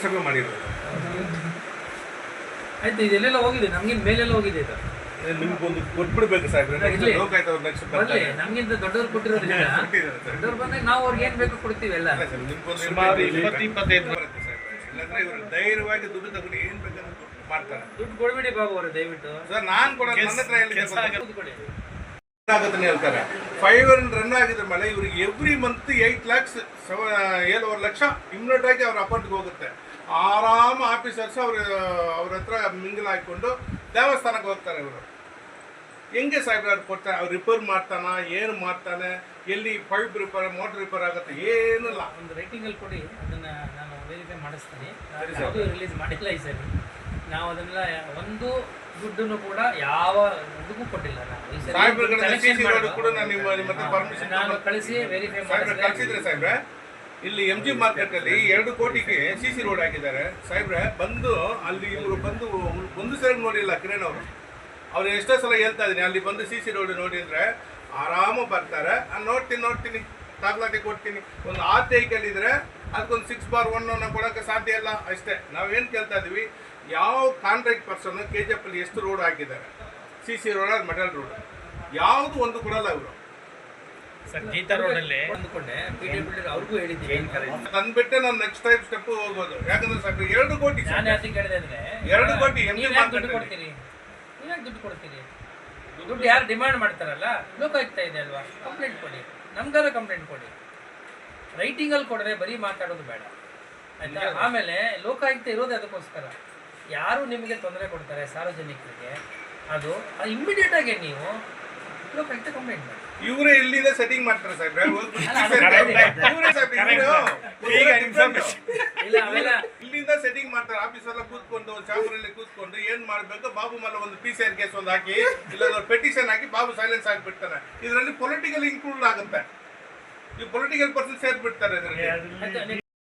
Survey ಮಾಡಿರೋದು. ಆಯ್ತು, ಇದೆಲ್ಲ ಹೋಗಿದೆ, ನಮ್ಗಿಂತ ಮೇಲೆಲ್ಲ ಹೋಗಿದೆ ಇದು. ನಿಮ್ಗೊಂದು ಕೊಟ್ಬಿಡ್ಬೇಕು ಸಾಹೇಬ್ರೆ, ಲೋಕಾಯುಕ್ತ ಅವ್ರು ನೆಕ್ಸ್ಟ್ ಬರ್ಲಿ, ನಮ್ಗಿಂತ ದೊಡ್ಡವ್ರು ಕೊಟ್ಟಿರೋದ್ರಿಂದ ದೊಡ್ಡವ್ರು ಬಂದಾಗ ನಾವು ಅವ್ರಿಗೆ ಏನ್ ಬೇಕು ಕೊಡ್ತೀವಿ ಎಲ್ಲ. ಸುಮಾರು 20-25 ಬರುತ್ತೆ ಸಾಹೇಬ್ರೆ. ಇಲ್ಲಾಂದ್ರೆ ಇವರು ಧೈರ್ಯವಾಗಿ ದುಡ್ಡು ತಗೊಂಡು ಏನ್ ಬೇಕಾದ್ರೂ ಮಾಡ್ತಾರೆ. ದುಡ್ಡು ಕೊಡ್ಬೇಡಿ ಬಾಬು ಅವರು ದಯವಿಟ್ಟು. ಸರ್ ನಾನು ಕೊಡೋದು ನನ್ನ ಹತ್ರ ದುಡ್ಡು ಕೊಡಿ ಆಗುತ್ತೆ ಹೇಳ್ತಾರೆ. 5 ರನ್ ಆಗಿದ್ರ ಮೇಲೆ ಇವ್ರಿಗೆ every month 8 lakhs 7 lakh immediate ಆಗಿ ಅವ್ರ ಅಕೌಂಟ್ಗೆ ಹೋಗುತ್ತೆ. ಆರಾಮ ಆಫೀಸರ್ಸ್ ಅವ್ರ ಹತ್ರ ಮಿಂಗಲ್ ಹಾಕೊಂಡು ದೇವಸ್ಥಾನಕ್ಕೆ ಹೋಗ್ತಾರೆ. ಇವರು ಹೆಂಗೆ ಸಾಹೇಬ್ರೆ ಅವ್ರು ಕೊಡ್ತಾರೆ? ಅವ್ರು ರಿಪೇರ್ ಮಾಡ್ತಾನ, ಏನು ಮಾಡ್ತಾನೆ, ಎಲ್ಲಿ ಪೈಪ್ ರಿಪೇರ್, ಮೋಟರ್ ರಿಪೇರ್ ಆಗುತ್ತೆ, ಏನಿಲ್ಲ. ಒಂದು ರೇಟಿಂಗ್ ಅಲ್ಲಿ ಕೊಡಿ, ಅದನ್ನ ನಾನು ವೆರಿಫೈ ಮಾಡಿಸ್ತೀನಿ. ಅದು ರಿಲೀಸ್ ಮಾಡಿಲ್ಲ ಈ ಸರಿ. ನಾವು ಅದನ್ನೆಲ್ಲ ಒಂದು ದುಡ್ಡನ್ನು ಕೂಡ ಯಾವ ಇದಕ್ಕೂ ಕೊಟ್ಟಿಲ್ಲ. ನಾನು ಕಳಿಸಿ ವೆರಿಫೈ ಕಳಿಸಿದ್ರೆ ಸಾಹೇಬ್ರೆ, ಇಲ್ಲಿ MG ಮಾರ್ಕೆಟ್ ಅಲ್ಲಿ 2 ಕೋಟಿಗೆ CC ರೋಡ್ ಹಾಕಿದ್ದಾರೆ ಸಾಹೇಬ್ರೆ. ಬಂದು ಅಲ್ಲಿ ಇವರು ಬಂದು ಒಂದು ಸರಿ ನೋಡಿಲ್ಲ ಕಿರಣ್ ಅವರು. ಅವ್ರು ಎಷ್ಟೋ ಸಲ ಹೇಳ್ತಾ ಇದೀನಿ, ಅಲ್ಲಿ ಬಂದು CC ರೋಡ್ ನೋಡಿ ಅಂದ್ರೆ ಆರಾಮ ಬರ್ತಾರೆ. ನೋಡ್ತೀನಿ ದಾಖಲಾತಿ ಕೊಡ್ತೀನಿ. ಒಂದು ಆತೈಕಲ್ ಇದ್ರೆ ಅದಕ್ಕೊಂದು 6/1 ಕೊಡೋಕ್ಕೆ ಸಾಧ್ಯ ಇಲ್ಲ. ಅಷ್ಟೇ ನಾವೇನು ಕೇಳ್ತಾ ಇದೀವಿ, ಯಾವ ಕಾಂಟ್ರಾಕ್ಟ್ ಪರ್ಸನ್ KGF ಅಲ್ಲಿ ಎಷ್ಟು ರೋಡ್ ಹಾಕಿದ್ದಾರೆ, CC ರೋಡ್ ಅದು ಮೆಟಲ್ ರೋಡ್, ಯಾವುದು ಒಂದು ಕೊಡಲ್ಲ ಇವರು. ಗೀತಾ ರೋಡ್ ಅಲ್ಲಿ ಅಂದ್ಕೊಂಡೆ ಅವ್ರಿಗೂ ಹೇಳಿದ್ದೀನಿ, ತಂದ್ಬಿಟ್ಟೆ ನಾನು ನೆಕ್ಸ್ಟ್ ಟೈಮ್ ಸ್ಟೆಪ್ ಹೋಗೋದು. ಯಾಕಂದ್ರೆ ಸಾಕು 2 ಕೋಟಿ ನಾನು ಯಾಕೆ ಹೇಳಿದೆ ಅಂದ್ರೆ 2 ಕೋಟಿ ದುಡ್ಡು ಕೊಡ್ತೀರಿ, ನೀವ್ಯಾಕೆ ದುಡ್ಡು ಕೊಡ್ತೀರಿ? ದುಡ್ಡು ಯಾರು ಡಿಮಾಂಡ್ ಮಾಡ್ತಾರಲ್ಲ, ಲೋಕಾಯುಕ್ತ ಇದೆ ಅಲ್ವಾ, ಕಂಪ್ಲೇಂಟ್ ಕೊಡಿ, ನಮ್ಗಾರ ಕಂಪ್ಲೇಂಟ್ ಕೊಡಿ. ರೈಟಿಂಗ್ ಅಲ್ಲಿ ಕೊಡದೆ ಬರೀ ಮಾತಾಡೋದು ಬೇಡ ಆಯ್ತಾ. ಆಮೇಲೆ ಲೋಕಾಯುಕ್ತ ಇರೋದು ಅದಕ್ಕೋಸ್ಕರ. ಯಾರು ನಿಮಗೆ ತೊಂದರೆ ಕೊಡ್ತಾರೆ ಸಾರ್ವಜನಿಕರಿಗೆ, ಅದು ಇಮ್ಮಿಡಿಯೇಟ್ ಆಗಿ ನೀವು ಲೋಕಾಯುಕ್ತ ಕಂಪ್ಲೇಂಟ್ ಮಾಡಿ. ಇವರೇ ಇಲ್ಲಿಂದ ಸೆಟ್ಟಿಂಗ್ ಮಾಡ್ತಾರೆ ಸಾಹೇಬ್ರೆ. ಇಲ್ಲಿಂದ ಸೆಟ್ಟಿಂಗ್ ಮಾಡ್ತಾರೆ. ಆಫೀಸ್ ಎಲ್ಲ ಕೂತ್ಕೊಂಡು ಚಾಂಬರಲ್ಲಿ ಕೂತ್ಕೊಂಡು ಏನ್ ಮಾಡ್ಬೇಕು, ಬಾಬು ಮಲ್ಲ ಒಂದು PCR ಕೇಸ್ ಒಂದು ಹಾಕಿ, ಇಲ್ಲ ಪೆಟಿಷನ್ ಹಾಕಿ ಬಾಬು ಸೈಲೆನ್ಸ್ ಆಗಿಬಿಡ್ತಾನೆ. ಇದರಲ್ಲಿ ಪೊಲಿಟಿಕಲ್ ಇನ್ಕ್ಲೂಡ್ ಆಗುತ್ತೆ. ಈ ಪೊಲಿಟಿಕಲ್ ಪರ್ಸನ್ ಸೇರ್ಬಿಡ್ತಾರೆ ಇದರಲ್ಲಿ.